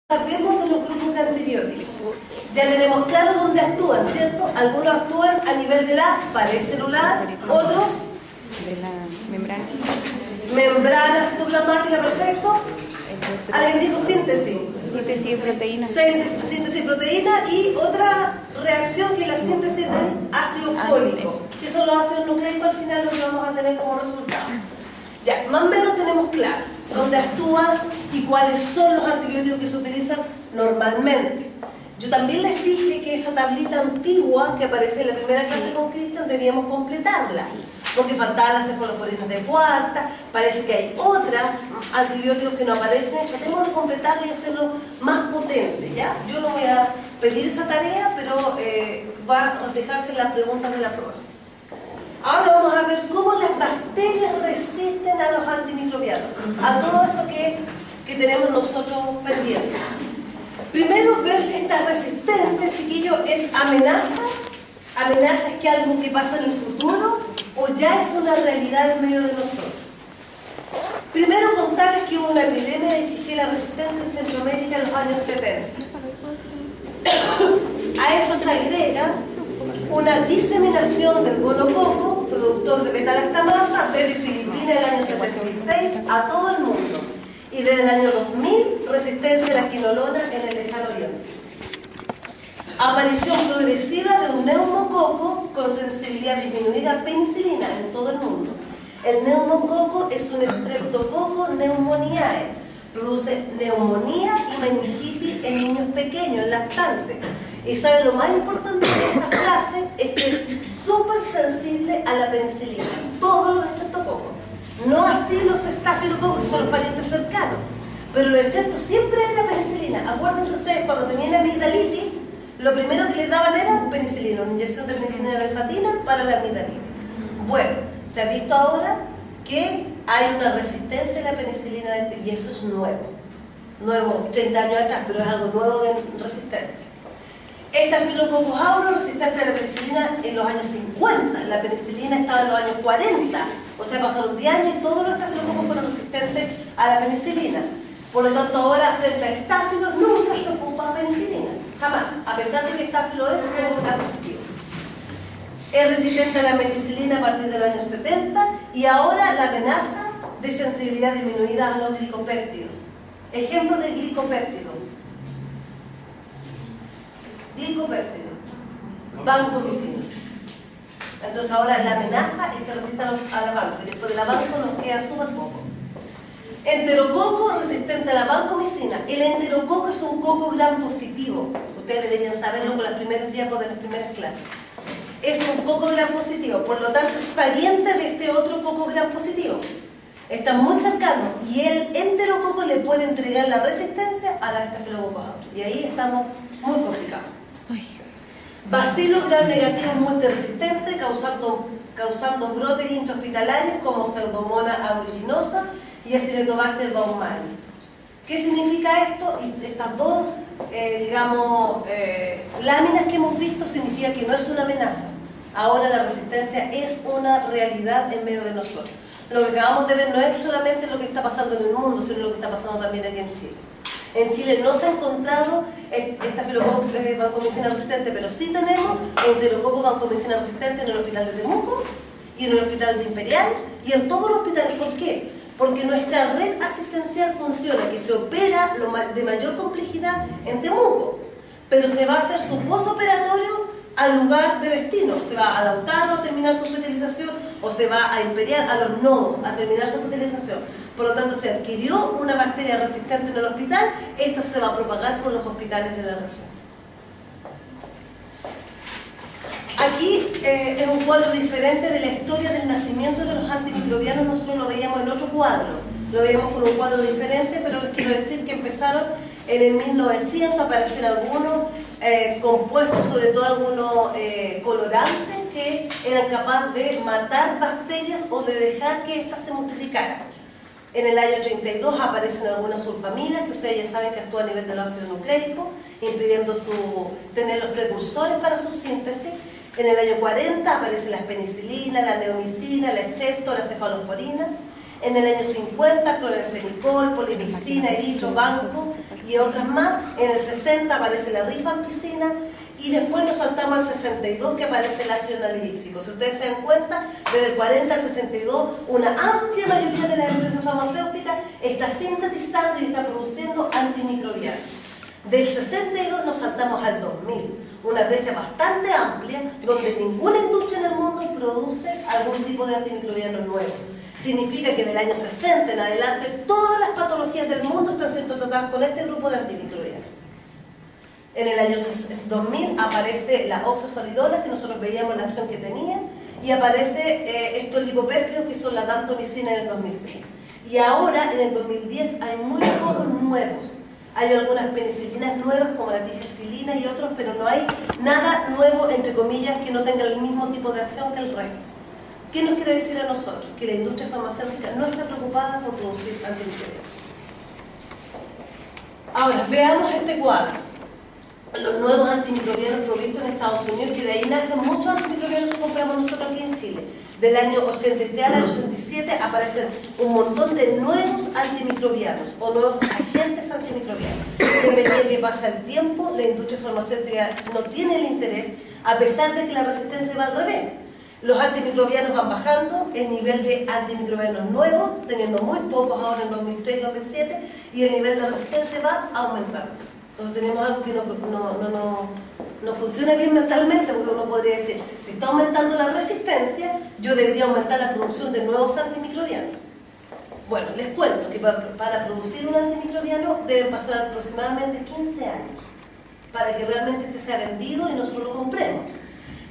Sabemos de los grupos de antibióticos. Ya tenemos claro dónde actúan, ¿cierto? Algunos actúan a nivel de la pared celular, otros de la membrana. membrana citoplasmática, perfecto. Alguien dijo síntesis. Síntesis de proteína. Síntesis de proteína y otra reacción que es la síntesis del ácido fólico, que son los ácidos nucleicos al final lo que vamos a tener como resultado. Ya, más o menos tenemos claro dónde actúan y cuáles son los antibióticos que se utilizan normalmente. Yo también les dije que esa tablita antigua que aparece en la primera clase con Cristian debíamos completarla, porque faltaban las cefaloporinas de cuarta, parece que hay otras antibióticos que no aparecen. Tratemos de completarlo y hacerlo más potente, ¿ya? Yo no voy a pedir esa tarea, pero va a reflejarse en las preguntas de la prueba. Ahora vamos a ver cómo las bacterias resisten a los antimicrobianos, a todo esto que tenemos nosotros pendientes. Primero, ver si esta resistencia, chiquillos, es amenaza. Amenaza es que algo que pasa en el futuro o ya es una realidad en medio de nosotros. Primero, contarles que hubo una epidemia de Shigella resistente en Centroamérica en los años 70. A eso se agrega una diseminación del gonococo, productor de beta-lactamasa, desde Filipinas en el año 76 a todo el mundo. Y desde el año 2000, resistencia a la quinolona en el lejano oriente. Aparición progresiva de un neumococo con sensibilidad disminuida a penicilina en todo el mundo. El neumococo es un streptococo pneumoniae. Produce neumonía y meningitis en niños pequeños, lactantes. Y ¿saben lo más importante de esta frase? Es que es súper sensible a la penicilina. Todos los streptococos. No así los estafilococos, que son los parientes cercanos. Pero los streptos siempre era penicilina. Acuérdense ustedes, cuando tenían amigdalitis, lo primero que les daban era penicilina, una inyección de penicilina benzatina para la amigdalitis. Bueno, se ha visto ahora que hay una resistencia a la penicilina y eso es nuevo. Nuevo, 30 años atrás, pero es algo nuevo de resistencia. Estafilococcus aureus resistente a la penicilina en los años 50. La penicilina estaba en los años 40. O sea, pasaron 10 años y todos los estafilococos fueron resistentes a la penicilina. Por lo tanto, ahora, frente a estáfilo, nunca se ocupa penicilina. Jamás. A pesar de que estáfilo es un poco más positivo. Es resistente a la meticilina a partir de los años 70 y ahora la amenaza de sensibilidad disminuida a los glicopéptidos. Ejemplo de glicopéptido. Glicopéptido. Vancomicina. Entonces ahora la amenaza es que resista a la vanco. Y después de la vanco nos queda súper poco. Enterococo resistente a la vancomicina. El enterococo es un coco gram positivo. Ustedes deberían saberlo con las primeras diapos de las primeras clases. Es un coco gram positivo, por lo tanto es pariente de este otro coco gram positivo. Está muy cercano y el enterococo le puede entregar la resistencia a la estafilococcus aureus. Y ahí estamos muy complicados. Bacilo gram negativo multiresistente, causando brotes intrahospitalarios como Pseudomonas aeruginosa y Acinetobacter baumannii. ¿Qué significa esto? Y estas dos, láminas que hemos visto significa que no es una amenaza. Ahora la resistencia es una realidad en medio de nosotros. Lo que acabamos de ver no es solamente lo que está pasando en el mundo, sino lo que está pasando también aquí en Chile. En Chile no se ha encontrado estafilococcus vancomicina resistente, pero sí tenemos enterococcus vancomicina resistente en el hospital de Temuco y en el hospital de Imperial y en todos los hospitales. ¿Por qué? Porque nuestra red asistencial funciona, que se opera de mayor complejidad en Temuco, pero se va a hacer su postoperatorio al lugar de destino. Se va a Lautaro a terminar su hospitalización o se va a Imperial, a los nodos, a terminar su hospitalización. Por lo tanto, se adquirió una bacteria resistente en el hospital, esta se va a propagar por los hospitales de la región. Aquí es un cuadro diferente de la historia del nacimiento de los antimicrobianos. Nosotros lo veíamos en otro cuadro, lo veíamos con un cuadro diferente, pero les quiero decir que empezaron en el 1900 a aparecer algunos compuestos, sobre todo algunos colorantes que eran capaces de matar bacterias o de dejar que éstas se multiplicaran. En el año 32 aparecen algunas sulfamidas que ustedes ya saben que actúan a nivel del ácido nucleico, impidiendo tener los precursores para su síntesis. En el año 40 aparecen las penicilinas, la neomicina, la strepto, la cefalosporina. En el año 50, clorfenicol, polymyxina, eritro, banco y otras más. En el 60 aparece la rifampicina y después nos saltamos al 62 que aparece el ácido nalidíxico. Si ustedes se dan cuenta, desde el 40 al 62 una amplia mayoría de las empresas farmacéuticas está sintetizando y está produciendo antimicrobianos. Del 62 nos saltamos al 2000, una brecha bastante amplia donde ninguna industria en el mundo produce algún tipo de antimicrobiano nuevo. Significa que del año 60 en adelante todas las patologías del mundo están siendo tratadas con este grupo de antimicrobianos. En el año 2000 aparece la oxazolidona, que nosotros veíamos la acción que tenía, y aparece estos lipopéptidos que son la dantomicina en el 2003. Y ahora, en el 2010, hay muy pocos nuevos. Hay algunas penicilinas nuevas como la tifircilina y otros, pero no hay nada nuevo, entre comillas, que no tenga el mismo tipo de acción que el resto. ¿Qué nos quiere decir a nosotros? Que la industria farmacéutica no está preocupada por producir antimicrobianos. Ahora, veamos este cuadro. Los nuevos antimicrobianos provistos en Estados Unidos, que de ahí nacen muchos antimicrobianos que compramos nosotros aquí en Chile. Del año 83 al 87 aparecen un montón de nuevos antimicrobianos o nuevos agentes antimicrobianos. Y a medida que pasa el tiempo, la industria farmacéutica no tiene el interés, a pesar de que la resistencia va al revés. Los antimicrobianos van bajando, el nivel de antimicrobianos nuevos, teniendo muy pocos ahora en 2003 y 2007, y el nivel de resistencia va aumentando. Entonces tenemos algo que no funciona bien mentalmente, porque uno podría decir, si está aumentando la resistencia, yo debería aumentar la producción de nuevos antimicrobianos. Bueno, les cuento que para producir un antimicrobiano deben pasar aproximadamente 15 años para que realmente este sea vendido y nosotros lo compremos.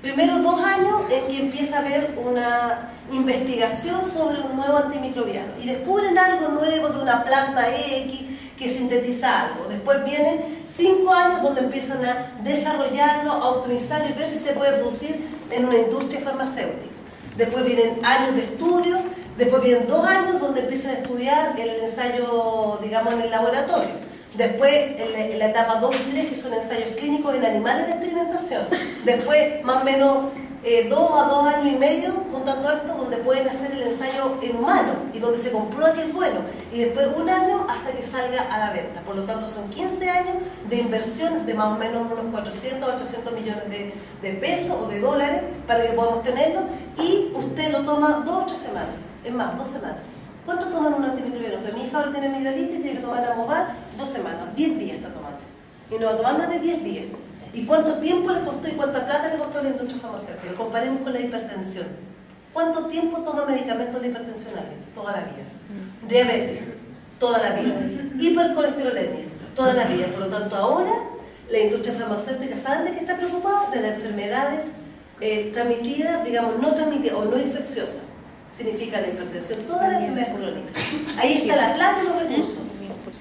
Primero 2 años en que empieza a haber una investigación sobre un nuevo antimicrobiano y descubren algo nuevo de una planta X que sintetiza algo. Después vienen 5 años donde empiezan a desarrollarlo, a optimizarlo y ver si se puede producir en una industria farmacéutica. Después vienen años de estudio, después vienen 2 años donde empiezan a estudiar el ensayo, digamos, en el laboratorio. Después, en la etapa 2 y 3, que son ensayos clínicos en animales de experimentación. Después, más o menos 2 a 2 años y medio, juntando esto, donde pueden hacer el ensayo en humano y donde se comprueba que es bueno. Y después 1 año hasta que salga a la venta. Por lo tanto, son 15 años de inversión de más o menos unos 400 a 800 millones de pesos o de dólares para que podamos tenerlo. Y usted lo toma 2 o 3 semanas. Es más, 2 semanas. ¿Cuánto toman un antimicrobiano? Entonces, mi hija ahora tiene amigdalitis, tiene que tomar Amoval 2 semanas, 10 días está tomando. Y no va a tomar más de 10 días. ¿Y cuánto tiempo le costó y cuánta plata le costó a la industria farmacéutica? Comparemos con la hipertensión. ¿Cuánto tiempo toma medicamentos la hipertensión? Toda la vida. Diabetes, toda la vida. Hipercolesterolemia, toda la vida. Por lo tanto, ahora la industria farmacéutica, ¿saben de qué está preocupada? De las enfermedades transmitidas, digamos, no transmitidas o no infecciosas. Significa la hipertensión, todas las enfermedades crónicas. Ahí está la plata y los recursos.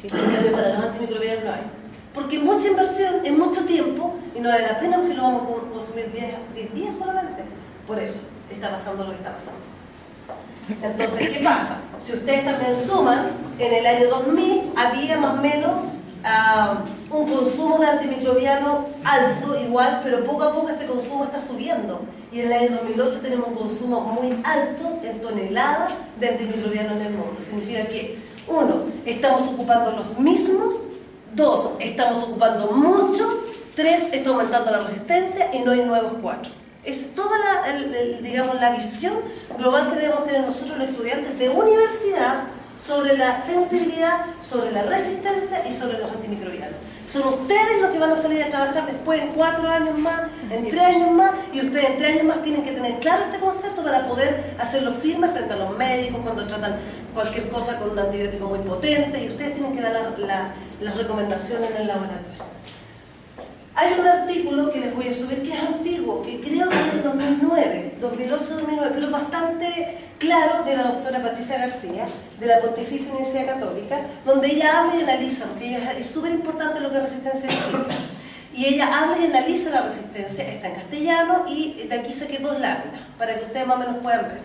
Pero para los antimicrobianos no hay. Porque mucha inversión en mucho tiempo y no vale la pena si lo vamos a consumir 10 días solamente. Por eso está pasando lo que está pasando. Entonces, ¿qué pasa? Si ustedes también suman, en el año 2000 había más o menos un consumo de antimicrobiano alto, igual, pero poco a poco este consumo está subiendo. Y en el año 2008 tenemos un consumo muy alto en toneladas de antimicrobiano en el mundo. Significa que, 1, estamos ocupando los mismos, 2, estamos ocupando mucho, 3, está aumentando la resistencia y no hay nuevos 4. Es toda digamos, la visión global que debemos tener nosotros los estudiantes de universidad sobre la sensibilidad, sobre la resistencia y sobre los antimicrobianos. Son ustedes los que van a salir a trabajar después en 4 años más, en 3 años más, y ustedes en 3 años más tienen que tener claro este concepto para poder hacerlo firme frente a los médicos cuando tratan cualquier cosa con un antibiótico muy potente, y ustedes tienen que dar las recomendaciones en el laboratorio. Hay un artículo que les voy a subir que es antiguo, que creo que es del 2009, 2008-2009, pero bastante claro, de la doctora Patricia García, de la Pontificia Universidad Católica, donde ella habla y analiza, porque es súper importante lo que es resistencia en Chile. Y ella habla y analiza la resistencia, está en castellano, y de aquí saqué 2 láminas, para que ustedes más o menos puedan ver.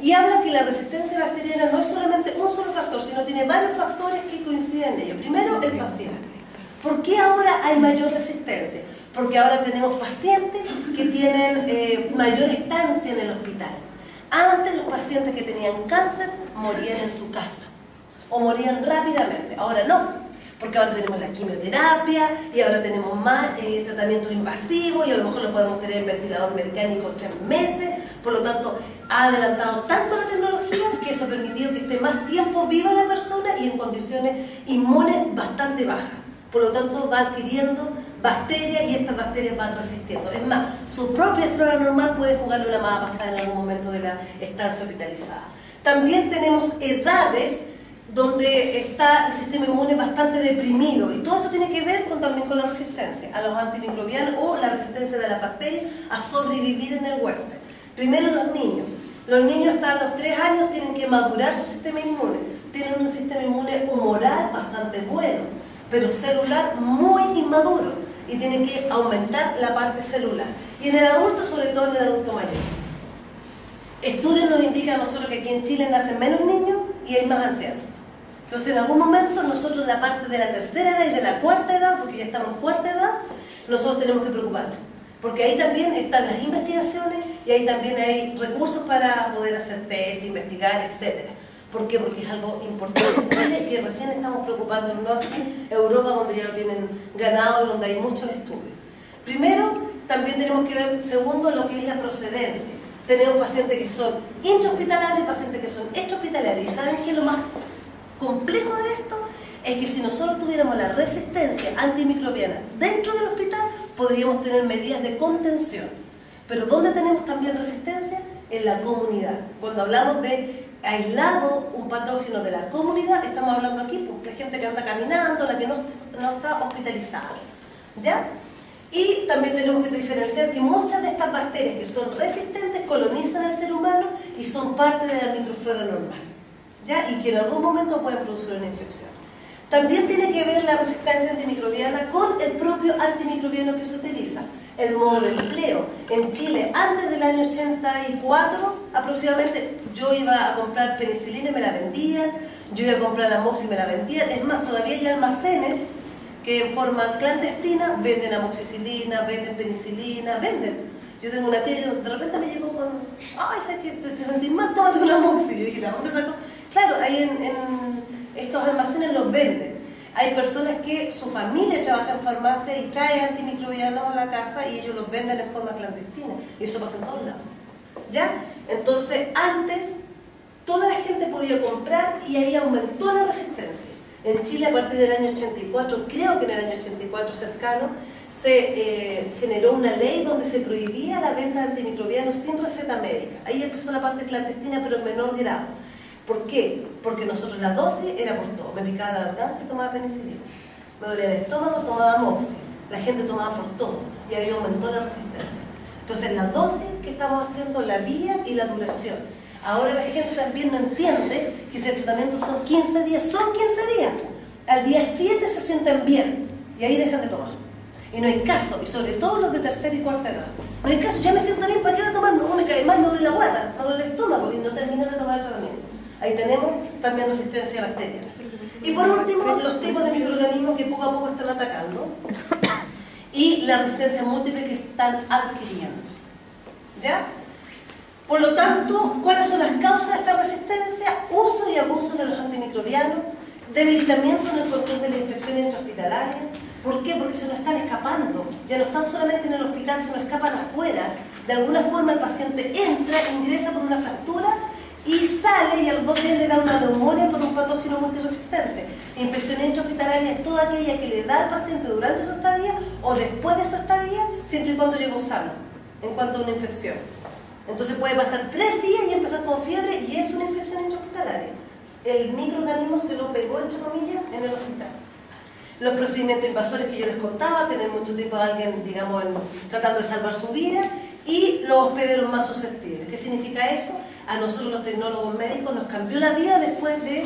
Y habla que la resistencia bacteriana no es solamente un solo factor, sino tiene varios factores que coinciden en ello. Primero, el paciente. ¿Por qué ahora hay mayor resistencia? Porque ahora tenemos pacientes que tienen mayor estancia en el hospital. Antes los pacientes que tenían cáncer morían en su casa o morían rápidamente. Ahora no, porque ahora tenemos la quimioterapia y ahora tenemos más tratamientos invasivos y a lo mejor lo podemos tener en ventilador mecánico 3 meses. Por lo tanto, ha adelantado tanto la tecnología que eso ha permitido que esté más tiempo viva la persona y en condiciones inmunes bastante bajas. Por lo tanto, va adquiriendo bacterias y estas bacterias van resistiendo. Es más, su propia flora normal puede jugarle una mala pasada en algún momento de la estancia hospitalizada. También tenemos edades donde está el sistema inmune bastante deprimido y todo esto tiene que ver también con la resistencia a los antimicrobianos o la resistencia de las bacterias a sobrevivir en el huésped. Primero los niños. Los niños hasta los 3 años tienen que madurar su sistema inmune. Tienen un sistema inmune humoral bastante bueno, pero celular muy inmaduro y tienen que aumentar la parte celular. Y en el adulto, sobre todo en el adulto mayor. Estudios nos indican a nosotros que aquí en Chile nacen menos niños y hay más ancianos. Entonces, en algún momento, nosotros en la parte de la tercera edad y de la cuarta edad, porque ya estamos en cuarta edad, nosotros tenemos que preocuparnos. Porque ahí también están las investigaciones y ahí también hay recursos para poder hacer test, investigar, etc. ¿Por qué? Porque es algo importante en Chile que recién estamos preocupándonos, no así Europa, donde ya lo tienen ganado y donde hay muchos estudios. Primero, también tenemos que ver, segundo, lo que es la procedencia. Tenemos pacientes que son intrahospitalarios y pacientes que son extrahospitalarios. ¿Y saben qué es lo más complejo de esto? Es que si nosotros tuviéramos la resistencia antimicrobiana dentro del hospital, podríamos tener medidas de contención. Pero ¿dónde tenemos también resistencia? En la comunidad. Cuando hablamos de aislado un patógeno de la comunidad, estamos hablando aquí de gente que anda caminando, la que no está hospitalizada. ¿Ya? Y también tenemos que diferenciar que muchas de estas bacterias que son resistentes colonizan al ser humano y son parte de la microflora normal, ¿ya? Y que en algún momento pueden producir una infección. También tiene que ver la resistencia antimicrobiana con el propio antimicrobiano que se utiliza, el modo de empleo. En Chile, antes del año 84, aproximadamente, yo iba a comprar penicilina y me la vendían, yo iba a comprar amoxi y me la vendían. Es más, todavía hay almacenes que en forma clandestina venden amoxicilina, venden penicilina, venden. Yo tengo una tía y de repente me llegó con, ay, ¿sabes qué? ¿Te sentís mal? Tómate un amoxi. Yo dije, ¿de dónde sacó? Claro, ahí en estos almacenes los venden. Hay personas que su familia trabaja en farmacia y trae antimicrobianos a la casa y ellos los venden en forma clandestina. Y eso pasa en todos lados. ¿Ya? Entonces, antes, toda la gente podía comprar y ahí aumentó la resistencia. En Chile, a partir del año 84, creo que en el año 84 cercano, se generó una ley donde se prohibía la venta de antimicrobianos sin receta médica. Ahí empezó la parte clandestina, pero en menor grado. ¿Por qué? Porque nosotros la dosis era por todo. Me picaba la garganta y tomaba penicilina. Me dolía el estómago, tomaba amoxi. La gente tomaba por todo y ahí aumentó la resistencia. Entonces, la dosis que estamos haciendo, la vía y la duración. Ahora la gente también no entiende que si el tratamiento son 15 días, son 15 días. Al día 7 se sienten bien y ahí dejan de tomar. Y no hay caso, y sobre todo los de tercera y cuarta edad. No hay caso, ya me siento bien, ¿para qué voy a tomar? No me cae mal, no doy la guata, no doy el estómago y no termino de tomar el tratamiento. Ahí tenemos también resistencia bacteriana. Y por último, los tipos de microorganismos que poco a poco están atacando y la resistencia múltiple que están adquiriendo. ¿Ya? Por lo tanto, ¿cuáles son las causas de esta resistencia? Uso y abuso de los antimicrobianos, debilitamiento en el control de la infección intrahospitalaria. ¿Por qué? Porque se nos están escapando. Ya no están solamente en el hospital, se nos escapan afuera. De alguna forma el paciente entra, ingresa por una fractura y sale y al 2 días le da una neumonía por un patógeno multiresistente. Infección intrahospitalaria es toda aquella que le da al paciente durante su estadía o después de su estadía, siempre y cuando llegó sano, en cuanto a una infección. Entonces puede pasar 3 días y empezar con fiebre y es una infección intrahospitalaria. El microorganismo se lo pegó, entre comillas, en el hospital. Los procedimientos invasores que yo les contaba, tener mucho tiempo a alguien, digamos, tratando de salvar su vida, y los hospederos más susceptibles. ¿Qué significa eso? A nosotros los tecnólogos médicos nos cambió la vida después de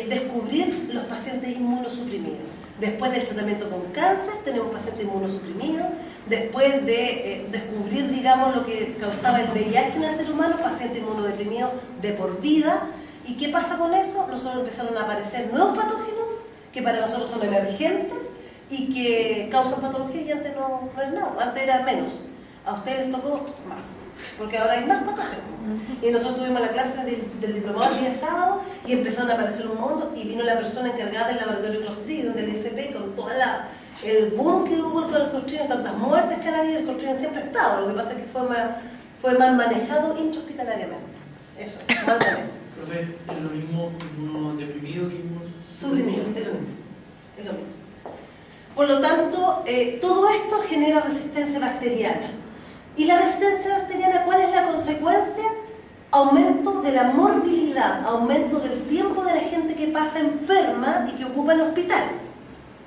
descubrir los pacientes inmunosuprimidos. Después del tratamiento con cáncer tenemos pacientes inmunosuprimidos. Después de descubrir, digamos, lo que causaba el VIH en el ser humano, pacientes inmunodeprimidos de por vida. ¿Y qué pasa con eso? Nosotros empezaron a aparecer nuevos patógenos que para nosotros son emergentes y que causan patología y antes no es nada, antes era menos. A ustedes les tocó más. porque ahora hay más patógenos. Y nosotros tuvimos la clase del diplomado el día sábado y empezaron a aparecer un mundo y vino la persona encargada del laboratorio Clostridium del ISP con toda el boom que hubo con el Clostridium, tantas muertes que han habido. El Clostridium siempre ha estado, lo que pasa es que fue mal manejado intrahospitalariamente. Eso es, mal manejo. Profe, ¿es lo mismo uno deprimido que uno suprimido? Es lo mismo. Es lo mismo. Por lo tanto, todo esto genera resistencia bacteriana. ¿Y la resistencia bacteriana cuál es la consecuencia? Aumento de la morbilidad, aumento del tiempo de la gente que pasa enferma y que ocupa el hospital.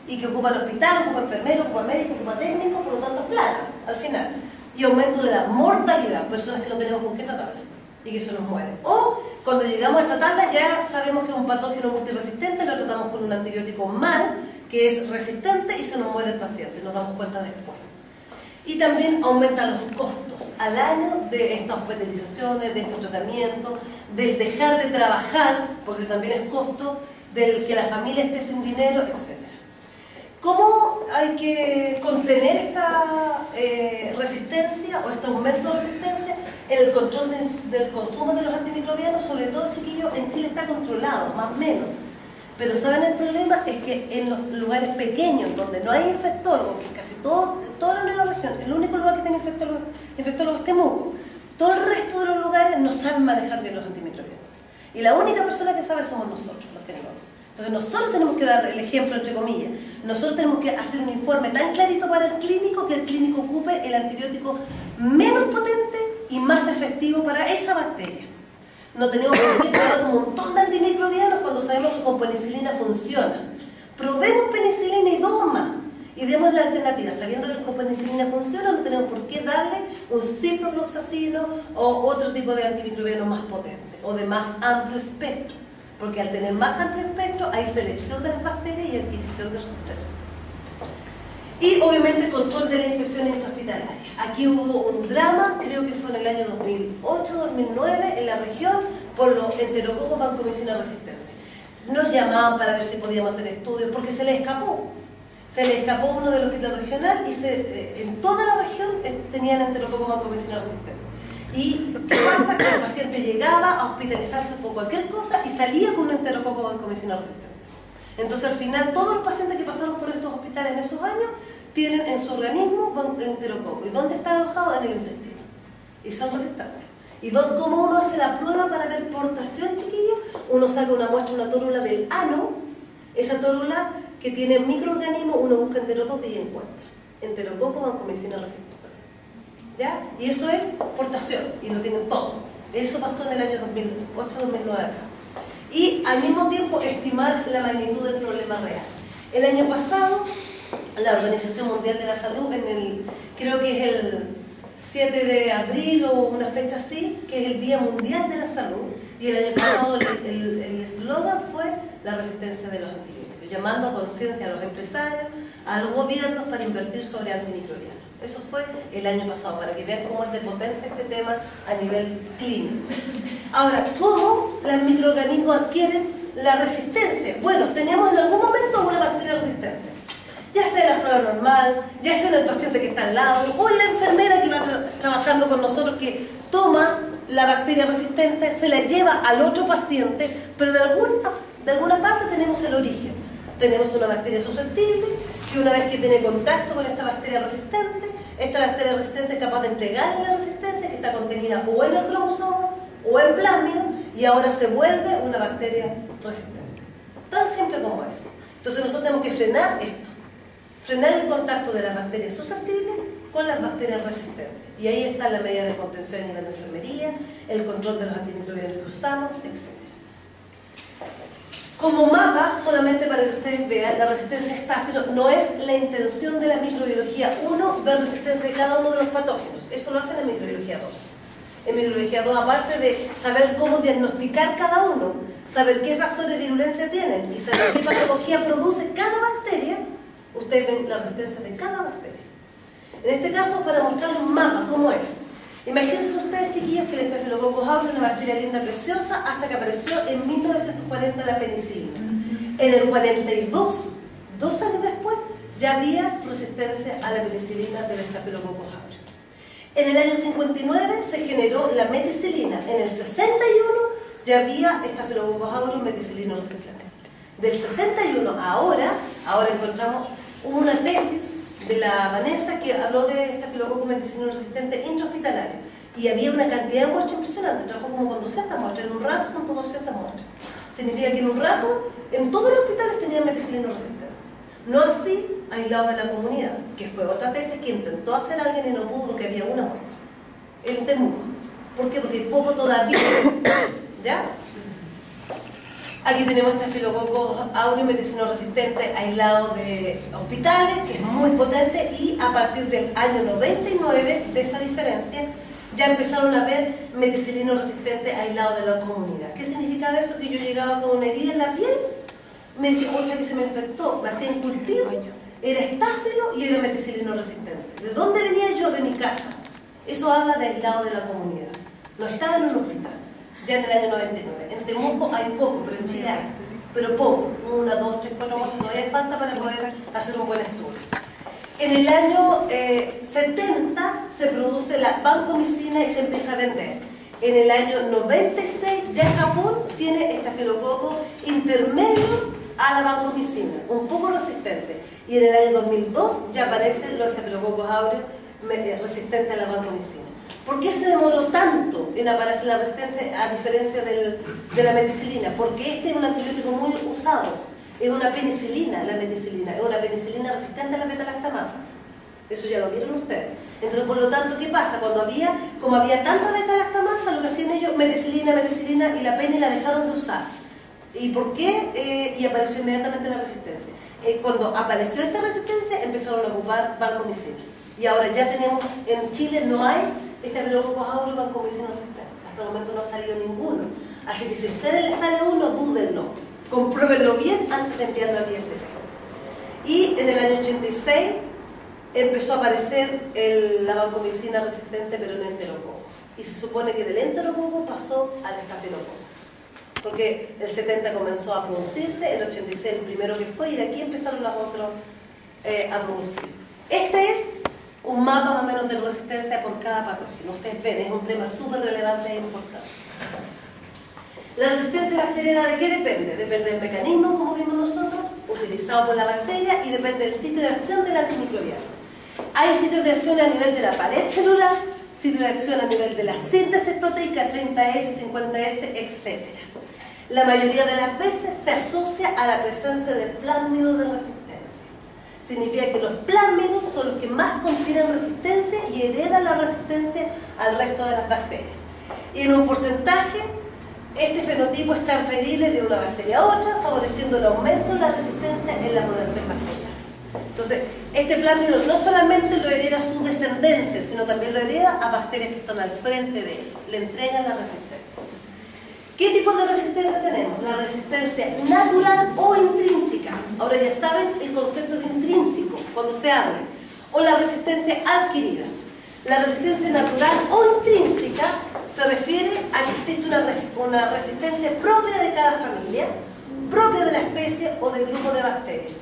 Y que ocupa el hospital, ocupa enfermero, ocupa médico, ocupa técnico, por lo tanto plata, al final. Y aumento de la mortalidad, personas que no tenemos con qué tratarla y que se nos mueren. O cuando llegamos a tratarla ya sabemos que es un patógeno multiresistente, lo tratamos con un antibiótico mal, que es resistente y se nos muere el paciente, nos damos cuenta después. Y también aumentan los costos al año de estas hospitalizaciones, de estos tratamientos, del dejar de trabajar, porque también es costo, del que la familia esté sin dinero, etc. ¿Cómo hay que contener esta resistencia o este aumento de resistencia? En el control del consumo de los antimicrobianos, sobre todo, chiquillos, en Chile está controlado, más o menos. Pero ¿saben el problema? Es que en los lugares pequeños, donde no hay infectólogos, que es casi toda la región, el único lugar que tiene infectólogos es Temuco, todo el resto de los lugares no saben manejar bien los antimicrobianos. Y la única persona que sabe somos nosotros, los tecnólogos. Entonces nosotros tenemos que dar el ejemplo, entre comillas. Nosotros tenemos que hacer un informe tan clarito para el clínico que el clínico ocupe el antibiótico menos potente y más efectivo para esa bacteria. No tenemos por qué probar un montón de antimicrobianos cuando sabemos que con penicilina funciona. Probemos penicilina y dos más. Y demos la alternativa. Sabiendo que con penicilina funciona, no tenemos por qué darle un ciprofloxacino o otro tipo de antimicrobiano más potente o de más amplio espectro. Porque al tener más amplio espectro hay selección de las bacterias y adquisición de resistencia. Y obviamente control de la infección intrahospitalaria. Aquí hubo un drama, creo que fue en el año 2008-2009 en la región por los enterococos vancomicina resistentes. Nos llamaban para ver si podíamos hacer estudios porque se les escapó. Se les escapó uno del hospital regional y en toda la región tenían enterococos vancomicina resistentes. ¿Y qué pasa? Que el paciente llegaba a hospitalizarse por cualquier cosa y salía con un enterococo vancomicina resistente. Entonces al final todos los pacientes que pasaron por estos hospitales en esos años tienen en su organismo enterococo. ¿Y dónde están alojados? En el intestino. Y son resistentes. ¿Y cómo uno hace la prueba para ver portación, chiquillos? Uno saca una muestra, una tórula del ano. Esa tórula que tiene microorganismos, uno busca enterococo y encuentra. Enterococo vancomicina resistente. ¿Ya? Y eso es portación. Y lo tienen todo. Eso pasó en el año 2008-2009 acá. Y al mismo tiempo estimar la magnitud del problema real. El año pasado, la Organización Mundial de la Salud, creo que es el 7 de abril o una fecha así, que es el Día Mundial de la Salud, y el año pasado el eslogan fue la resistencia de los antibióticos, llamando a conciencia a los empresarios, a los gobiernos para invertir sobre antimicrobianos. Eso fue el año pasado, para que vean cómo es de potente este tema a nivel clínico. Ahora, ¿cómo los microorganismos adquieren la resistencia? Bueno, tenemos en algún momento una bacteria resistente. Ya sea en la flora normal, ya sea en el paciente que está al lado, o en la enfermera que va trabajando con nosotros que toma la bacteria resistente, se la lleva al otro paciente, pero de alguna parte tenemos el origen. Tenemos una bacteria susceptible, que una vez que tiene contacto con esta bacteria resistente es capaz de entregarle la resistencia que está contenida o en el cromosoma o en plásmido y ahora se vuelve una bacteria resistente. Tan simple como eso. Entonces nosotros tenemos que frenar esto. Frenar el contacto de las bacterias susceptibles con las bacterias resistentes. Y ahí está la medida de contención a nivel de enfermería, el control de los antimicrobianos que usamos, etc. Como mapa, solamente para que ustedes vean, la resistencia a estáfilos no es la intención de la microbiología 1 ver resistencia de cada uno de los patógenos. Eso lo hacen en microbiología 2. En microbiología 2, aparte de saber cómo diagnosticar cada uno, saber qué factores de virulencia tienen y saber qué patología produce cada bacteria, ustedes ven la resistencia de cada bacteria. En este caso, para mostrarles un mapa, ¿cómo es? Imagínense ustedes, chiquillos, que el Staphylococcus aureus, una bacteria linda, preciosa, hasta que apareció en 1940 la penicilina. En el 42, 2 años después, ya había resistencia a la penicilina del Staphylococcus aureus. En el año 59 se generó la meticilina. En el 61 ya había Staphylococcus aureus meticilino resistente. Del 61 a ahora encontramos una tesis de la Vanessa que habló de Staphylococcus meticilino resistente intrahospitalario. Y había una cantidad de muestras impresionante. Trabajó como con 200 muestras. En un rato junto 200 muestras. Significa que en un rato, en todos los hospitales tenían meticilino resistente. No así aislado de la comunidad, que fue otra tesis que intentó hacer alguien y no pudo porque había una muestra. En Temuco. ¿Por qué? Porque poco todavía. ¿Ya? Aquí tenemos Staphylococcus aureus meticilino resistente aislado de hospitales, que es muy potente, y a partir del año 99 de esa diferencia ya empezaron a ver meticilino resistente aislado de la comunidad. ¿Qué significaba eso? Que yo llegaba con una herida en la piel, me decía, o sea que se me infectó, me hacían cultivo, era estáfilo y era meticilino resistente. ¿De dónde venía yo? De mi casa. Eso habla de aislado de la comunidad. No estaba en un hospital, ya en el año 99. En Temuco hay poco, pero en Chile hay, pero poco. 1, 2, 3, 4 muestras, todavía falta para poder hacer un buen estudio. En el año 70 se produce la vancomicina y se empieza a vender. En el año 96 ya Japón tiene Staphylococcus intermedio a la vancomicina, un poco resistente. Y en el año 2002 ya aparecen los Staphylococcus aureus resistentes a la vancomicina. ¿Por qué se demoró tanto en aparecer la resistencia a diferencia de la meticilina? Porque este es un antibiótico muy usado. Es una penicilina, la meticilina, es una penicilina resistente a la beta-lactamasa. Eso ya lo vieron ustedes. Entonces, por lo tanto, ¿qué pasa? Como había tanta beta-lactamasa, lo que hacían ellos, meticilina, y la peni la dejaron de usar. ¿Y por qué? Y apareció inmediatamente la resistencia. Cuando apareció esta resistencia, empezaron a ocupar vancomicina. Y ahora ya tenemos, en Chile no hay Staphylococcus aureus vancomicina resistente. Hasta el momento no ha salido ninguno. Así que si a ustedes les sale uno, dúdenlo. Compruébenlo bien antes de enviarlo al ISP. Y en el año 86 empezó a aparecer la vancomicina resistente, pero en enterococo. Y se supone que del enterococo pasó al estafilococo. Porque el 70 comenzó a producirse, el 86 el primero que fue, y de aquí empezaron los otros a producir. Este es un mapa más o menos de resistencia por cada patógeno. Ustedes ven, es un tema súper relevante e importante. La resistencia bacteriana, ¿de qué depende? Depende del mecanismo, como vimos nosotros, utilizado por la bacteria, y depende del sitio de acción del antimicrobiano. Hay sitios de acción a nivel de la pared celular, sitios de acción a nivel de la síntesis proteica, 30S, 50S, etc. La mayoría de las veces se asocia a la presencia de plásmidos de resistencia. Significa que los plásmidos son los que más contienen resistencia y heredan la resistencia al resto de las bacterias. Y en un porcentaje, este fenotipo es transferible de una bacteria a otra, favoreciendo el aumento de la resistencia en la población bacteriana. Entonces, este plásmido no solamente lo hereda su descendencia, sino también lo hereda a bacterias que están al frente de él, le entregan la resistencia. ¿Qué tipo de resistencia tenemos? La resistencia natural o intrínseca. Ahora ya saben el concepto de intrínseco cuando se habla. O la resistencia adquirida. La resistencia natural o intrínseca se refiere a que existe una resistencia propia de cada familia, propia de la especie o del grupo de bacterias.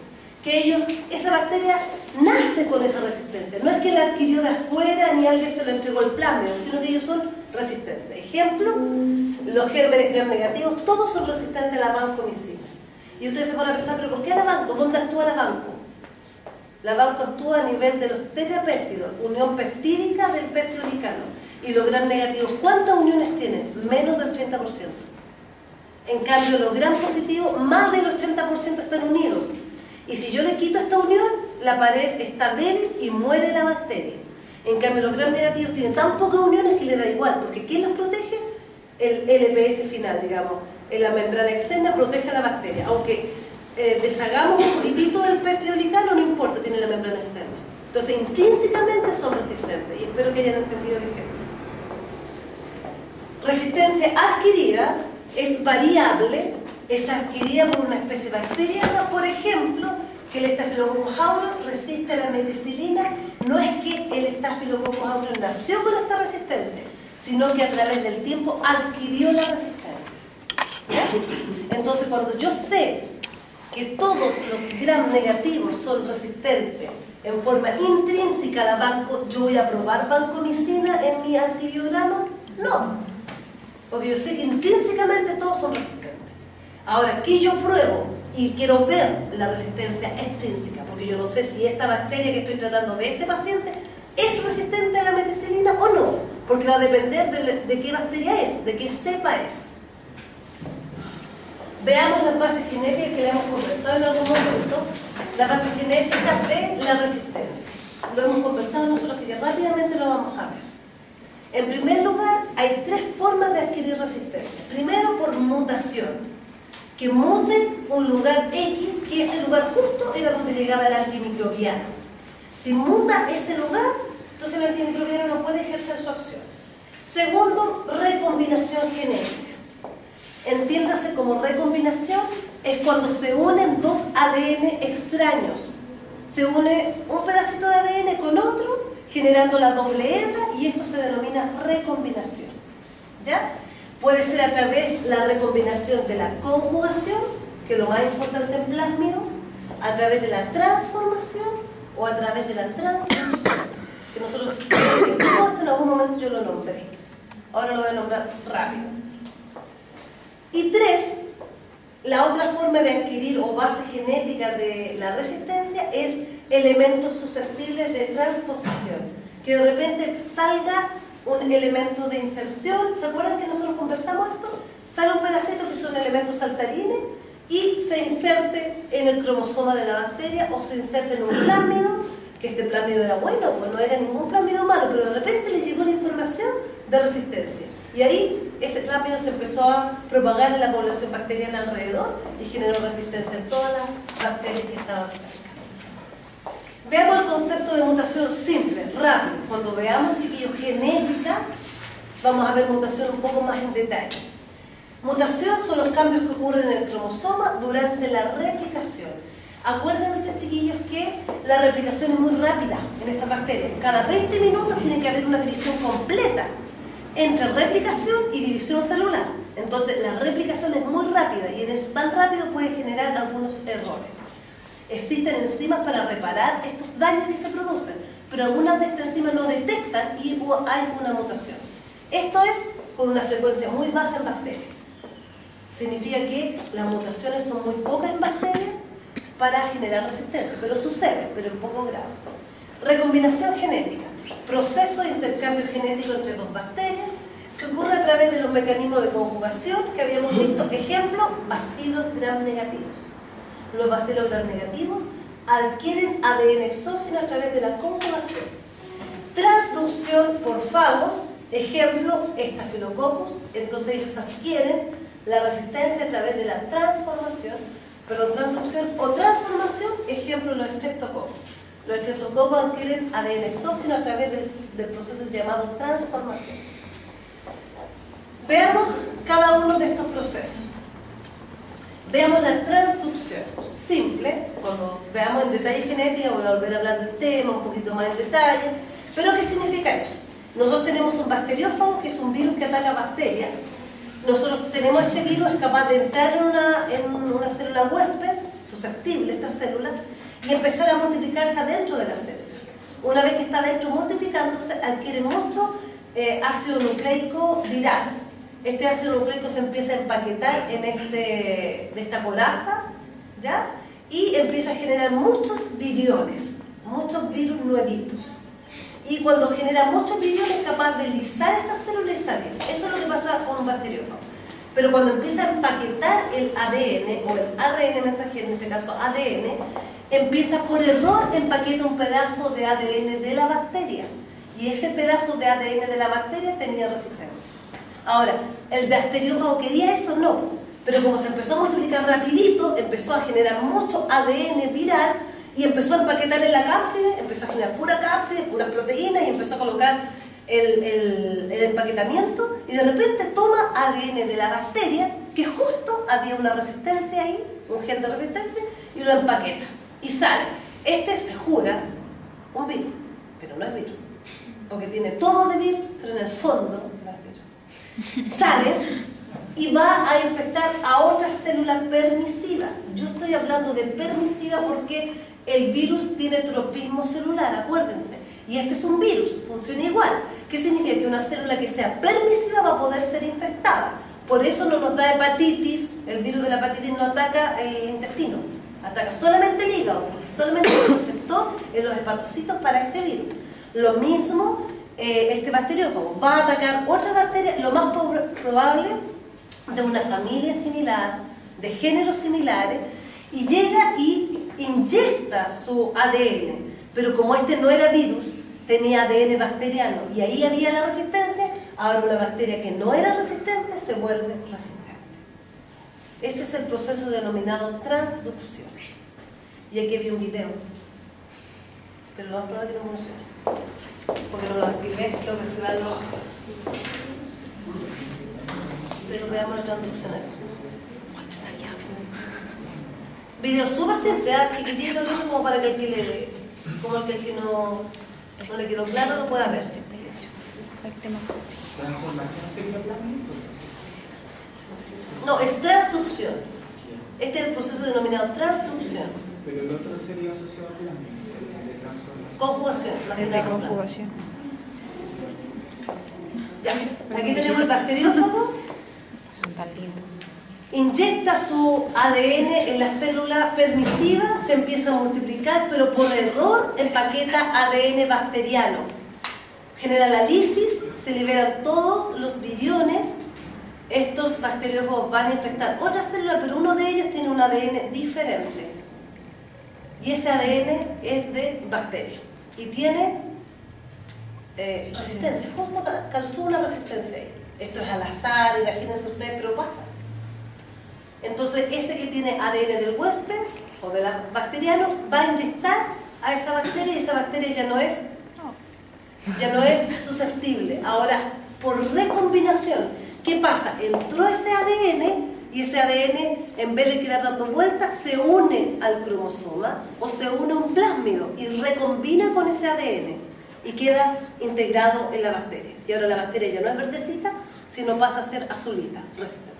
Que esa bacteria nace con esa resistencia. No es que la adquirió de afuera ni alguien se le entregó el plásmido, sino que ellos son resistentes. Ejemplo, los gérmenes gram negativos, todos son resistentes a la vancomicina. Y ustedes se van a pensar, ¿pero por qué la vanco? ¿Dónde actúa la vanco? La vanco actúa a nivel de los tetrapéptidos, unión peptídica del peptidolicano. Y los gram negativos, ¿cuántas uniones tienen? Menos del 30%. En cambio, los gram positivos, más del 80% están unidos. Y si yo le quito esta unión, la pared está débil y muere la bacteria. En cambio, los gram negativos tienen tan pocas uniones que le da igual, porque ¿quién los protege? El LPS final, digamos, en la membrana externa protege a la bacteria. Aunque deshagamos un poquitito del peptidolicano, no importa, tiene la membrana externa. Entonces, intrínsecamente son resistentes, y espero que hayan entendido el ejemplo. Resistencia adquirida es variable, es adquirida por una especie bacteriana, por ejemplo, que el Staphylococcus aureus resiste a la meticilina. No es que el Staphylococcus aureus nació con esta resistencia, sino que a través del tiempo adquirió la resistencia. ¿Ya? Entonces, cuando yo sé que todos los gram negativos son resistentes en forma intrínseca la yo voy a probar vancomicina en mi antibiograma? No, porque yo sé que intrínsecamente todos son resistentes. Ahora, aquí yo pruebo y quiero ver la resistencia extrínseca, porque yo no sé si esta bacteria que estoy tratando de este paciente es resistente a la meticilina o no, porque va a depender de qué bacteria es, de qué cepa es. Veamos las bases genéticas que le hemos conversado en algún momento. La base genética de la resistencia. Lo hemos conversado nosotros, así que rápidamente lo vamos a ver. En primer lugar, hay tres formas de adquirir resistencia. Primero, por mutación. Que mute un lugar X, que ese lugar justo era donde llegaba el antimicrobiano. Si muta ese lugar, entonces el antimicrobiano no puede ejercer su acción. Segundo, recombinación genética. Entiéndase como recombinación, es cuando se unen dos ADN extraños. Se une un pedacito de ADN con otro, generando la doble hebra, y esto se denomina recombinación. ¿Ya? Puede ser a través de la recombinación de la conjugación, que es lo más importante en plásmidos, a través de la transformación o a través de la transcripción, que nosotros en algún momento yo lo nombré. Ahora lo voy a nombrar rápido. Y tres, la otra forma de adquirir o base genética de la resistencia es elementos susceptibles de transposición, que de repente salga un elemento de inserción. ¿Se acuerdan que nosotros conversamos esto? Sale un pedacito que son elementos saltarines y se inserte en el cromosoma de la bacteria o se inserte en un plásmido, que este plásmido era bueno, pues no era ningún plásmido malo, pero de repente le llegó la información de resistencia. Y ahí ese plásmido se empezó a propagar en la población bacteriana alrededor y generó resistencia en todas las bacterias que estaban cerca. Veamos el concepto de mutación simple, rápido. Cuando veamos, chiquillos, genética, vamos a ver mutación un poco más en detalle. Mutación son los cambios que ocurren en el cromosoma durante la replicación. Acuérdense, chiquillos, que la replicación es muy rápida en estas bacterias. Cada 20 minutos tiene que haber una división completa entre replicación y división celular. Entonces, la replicación es muy rápida y en eso tan rápido puede generar algunos errores. Existen enzimas para reparar estos daños que se producen, pero algunas de estas enzimas no detectan y hay una mutación. Esto es con una frecuencia muy baja en bacterias. Significa que las mutaciones son muy pocas en bacterias para generar resistencia, pero sucede, pero en poco grado. Recombinación genética, proceso de intercambio genético entre dos bacterias que ocurre a través de los mecanismos de conjugación que habíamos visto. Ejemplo, bacilos gram negativos. Los bacilos gram negativos adquieren ADN exógeno a través de la conjugación. Transducción por fagos, ejemplo, estafilococos. Entonces ellos adquieren la resistencia a través de la transducción o transformación, ejemplo, los estreptococos. Los estreptococos adquieren ADN exógeno a través del proceso llamado transformación. Veamos cada uno de estos procesos. Veamos la transducción simple. Cuando veamos en detalle genética voy a volver a hablar del tema un poquito más en detalle. Pero ¿qué significa eso? Nosotros tenemos un bacteriófago, que es un virus que ataca bacterias. Nosotros tenemos este virus, es capaz de entrar en una célula huésped, susceptible esta célula, y empezar a multiplicarse adentro de la célula. Una vez que está adentro multiplicándose, adquiere mucho ácido nucleico viral. Este ácido nucleico se empieza a empaquetar en de esta coraza, ¿ya? Y empieza a generar muchos viriones, muchos virus nuevitos. Y cuando genera muchos viriones es capaz de lisar esta célula y salir. Eso es lo que pasa con un bacteriófago. Pero cuando empieza a empaquetar el ADN o el ARN mensajero, en este caso ADN, empieza por error empaqueta un pedazo de ADN de la bacteria. Y ese pedazo de ADN de la bacteria tenía resistencia. Ahora, ¿el bacteriófago quería eso? No. Pero como se empezó a multiplicar rapidito, empezó a generar mucho ADN viral y empezó a empaquetar en la cápside, empezó a generar pura cápside, puras proteínas y empezó a colocar el empaquetamiento y de repente toma ADN de la bacteria, que justo había una resistencia ahí, un gen de resistencia, y lo empaqueta. Y sale. Este se jura un virus, pero no es virus. Porque tiene todo de virus, pero en el fondo no es virus. Sale y va a infectar a otra célula permisiva. Yo estoy hablando de permisiva porque El virus tiene tropismo celular, acuérdense. Y este es un virus, funciona igual. ¿Qué significa? Que una célula que sea permisiva va a poder ser infectada. Por eso no nos da hepatitis, el virus de la hepatitis no ataca el intestino, ataca solamente el hígado, porque solamente hay un receptor en los hepatocitos para este virus. Lo mismo, este bacteriófago va a atacar otra bacteria, lo más probable de una familia similar, de géneros similares, y llega y inyecta su ADN. Pero como este no era virus, tenía ADN bacteriano y ahí había la resistencia, ahora una bacteria que no era resistente se vuelve resistente. Ese es el proceso denominado transducción. Y aquí vi un video, pero lo van a probar que no funciona, porque no lo activé, tengo que activarlo. Pero veamos la transducción aquí. Video súper simple, chiquitito, como para que el que le, como el que no le quedó claro lo pueda ver. No, es transducción. Este es el proceso denominado transducción. Pero el otro sería asociado a plasma, de transformación. Conjugación. El de conjugación. Ya, aquí tenemos el bacteriófago. Son tan lindos. Inyecta su ADN en la célula permisiva, se empieza a multiplicar, pero por error empaqueta ADN bacteriano. Genera la lisis, se liberan todos los viriones. Estos bacteriófagos van a infectar otras células, pero uno de ellos tiene un ADN diferente. Y ese ADN es de bacteria. Y tiene resistencia, justo calzó una resistencia ahí. Esto es al azar, imagínense ustedes, pero pasa. Entonces, ese que tiene ADN del huésped o del bacteriano va a inyectar a esa bacteria y esa bacteria ya no es susceptible. Ahora, por recombinación, ¿qué pasa? Entró ese ADN y ese ADN, en vez de quedar dando vueltas, se une al cromosoma o se une a un plásmido y recombina con ese ADN y queda integrado en la bacteria. Y ahora la bacteria ya no es verdecita, sino pasa a ser azulita, resistente.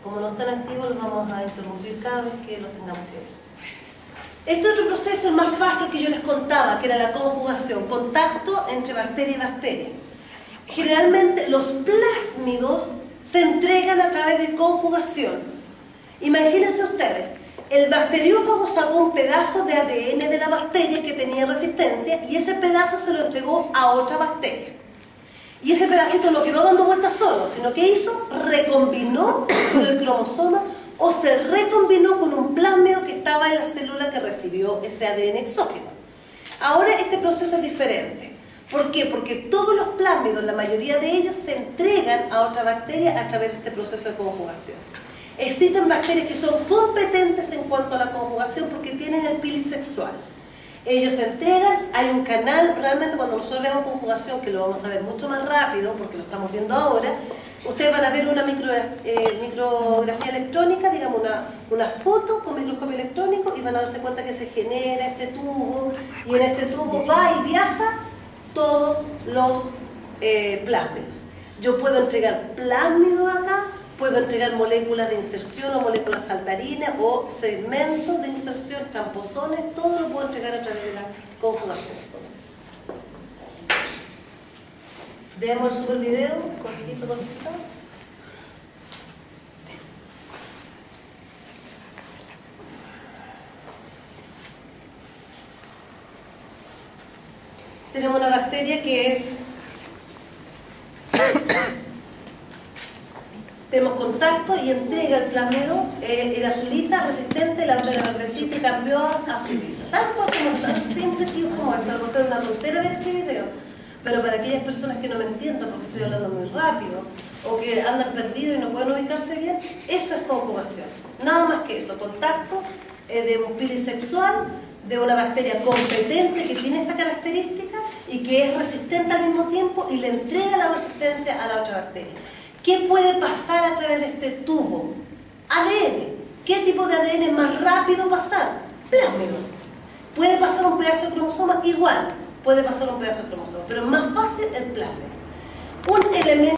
Como no están activos, los vamos a interrumpir cada vez que los tengamos que ver. Este otro proceso es más fácil que yo les contaba, que era la conjugación, contacto entre bacteria y bacteria. Generalmente los plásmidos se entregan a través de conjugación. Imagínense ustedes, el bacteriófago sacó un pedazo de ADN de la bacteria que tenía resistencia y ese pedazo se lo entregó a otra bacteria. Y ese pedacito no quedó dando vueltas solo, sino que hizo, recombinó con el cromosoma o se recombinó con un plásmido que estaba en la célula que recibió ese ADN exógeno. Ahora este proceso es diferente. ¿Por qué? Porque todos los plásmidos, la mayoría de ellos, se entregan a otra bacteria a través de este proceso de conjugación. Existen bacterias que son competentes en cuanto a la conjugación porque tienen el pili sexual. Ellos se entregan, hay un canal, realmente cuando nosotros vemos conjugación, que lo vamos a ver mucho más rápido, porque lo estamos viendo ahora, ustedes van a ver una micrografía electrónica, digamos una foto con microscopio electrónico y van a darse cuenta que se genera este tubo y en este tubo va y viaja todos los plásmidos. Yo puedo entregar plásmidos acá, puedo entregar moléculas de inserción o moléculas saltarinas o segmentos de inserción, tramposones, todo lo puedo entregar a través de la conjugación. Veamos el super video, cortito. Tenemos una bacteria que es... Tenemos contacto y entrega el plásmido, el azulita resistente, la otra era verdecita y cambió a azulita. Tal cual como tan simple, chicos, como hasta lo mejor una tontera ver este video. Pero para aquellas personas que no me entiendan porque estoy hablando muy rápido o que andan perdidos y no pueden ubicarse bien, eso es conjugación. Nada más que eso, contacto de un pili sexual, de una bacteria competente que tiene esta característica y que es resistente al mismo tiempo y le entrega la resistencia a la otra bacteria. ¿Qué puede pasar a través de este tubo? ADN. ¿Qué tipo de ADN es más rápido pasar? Plásmido. ¿Puede pasar un pedazo de cromosoma? Igual, puede pasar un pedazo de cromosoma, pero es más fácil el plásmido. Un elemento